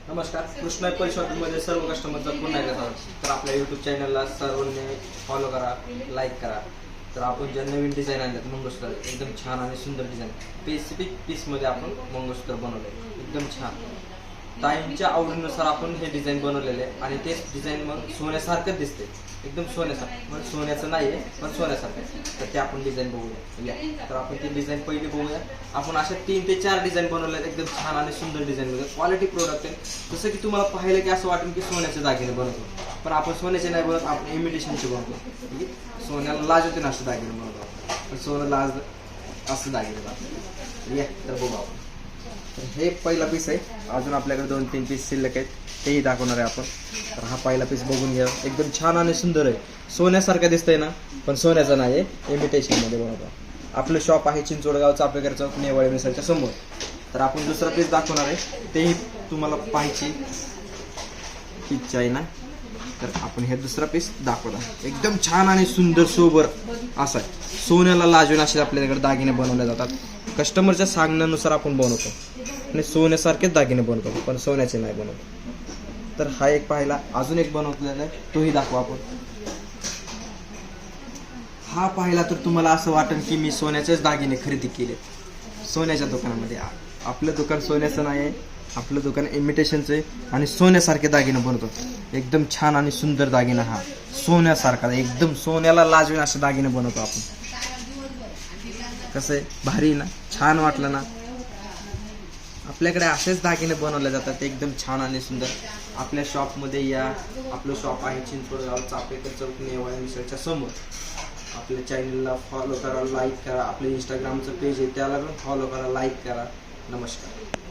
नमस्कार, कृष्णा परिषदेमध्ये सर्व कस्टमरचं पुन्हा एकदा स्वागत. तर आपल्या यूट्यूब चॅनलला सर्वांनी फॉलो करा, लाईक करा. तर आपण ज्या नवीन डिझाईन आणल्यात मंगळसूत्र एकदम छान आणि सुंदर डिझाईन स्पेसिफिक पीसमध्ये आपण मंगळसूत्र बनवले एकदम छान. ताईंच्या आवडीनुसार आपण हे डिझाईन बनवलेले आहे आणि तेच डिझाईन मग सोन्यासारखं दिसते, एकदम सोन्यासारखं. पण सोन्याचं नाही आहे, पण सोन्यासारखं. तर ते आपण डिझाईन बघूया. तर आपण ती डिझाईन पहिली बघूया. आपण अशा 3 ते 4 डिझाईन बनवले आहेत एकदम छान आणि सुंदर डिझाईनमध्ये. क्वालिटी प्रोडक्ट आहे. जसं की तुम्हाला पाहिलं की असं वाटेल की सोन्याचे दागिने बनवतो, पण आपण सोन्याचे नाही बनवत, आपण इमिटेशनचे बनवतो. सोन्याला लाज होते ना असं दागिने बनवतो, पण सोनं लाज असं दागिने बनवतो. तर बघू आपण. तर हे पहिला पीस आहे. अजून आपल्याकडे 2-3 पीस शिल्लक आहेत, तेही दाखवणार आहे आपण. तर हा पहिला पीस बघून घ्या. एकदम छान आणि सुंदर आहे. सोन्यासारखं दिसतंय ना, पण सोन्याचं नाही आहे, इमिटेशनमध्ये बनवतो. आपलं शॉप आहे चिंचवडगाव चापेकर चौक नेवाळे मिसळच्या समोर. तर आपण दुसरा पीस दाखवणार आहे, तेही तुम्हाला पाहायची इच्छा आहे ना. तर आपण हे दुसरा पीस दाखवणार. एकदम छान आणि सुंदर सोबर असा आहे. सोन्याला लाजून असे आपल्याकडे दागिने बनवले जातात. कस्टमरच्या सांगण्यानुसार आपण बनवतो आणि सोन्यासारखेच दागिने बनवतो, पण सोन्याचे नाही बनवतो. तर हा एक पाहिला. अजून एक बनवलेला आहे, तोही दाखवा आपण. हा पाहिला तर तुम्हाला असं वाटेल की मी सोन्याचेच दागिने खरेदी केले सोन्याच्या दुकानामध्ये. आपलं दुकान सोन्याचं नाही आहे, आपलं दुकान इमिटेशनचं आहे आणि सोन्यासारखे दागिने बनवतो. एकदम छान आणि सुंदर दागिना हा सोन्यासारखा, एकदम सोन्याला लाजून असे दागिने बनवतो आपण. कसं आहे, भारी ना, छान वाटलं ना. आपल्याकडे असेच दागिने बनवले जातात एकदम छान आणि सुंदर. आपल्या शॉपमध्ये या. आपलं शॉप आहे चिंचवडगाव चापेकर चौक नेवाळे मिसळच्या समोर. आपल्या चॅनलला फॉलो करा, लाईक करा. आपलं इंस्टाग्रामचं पेज आहे त्याला पण फॉलो करा, लाईक करा. नमस्कार.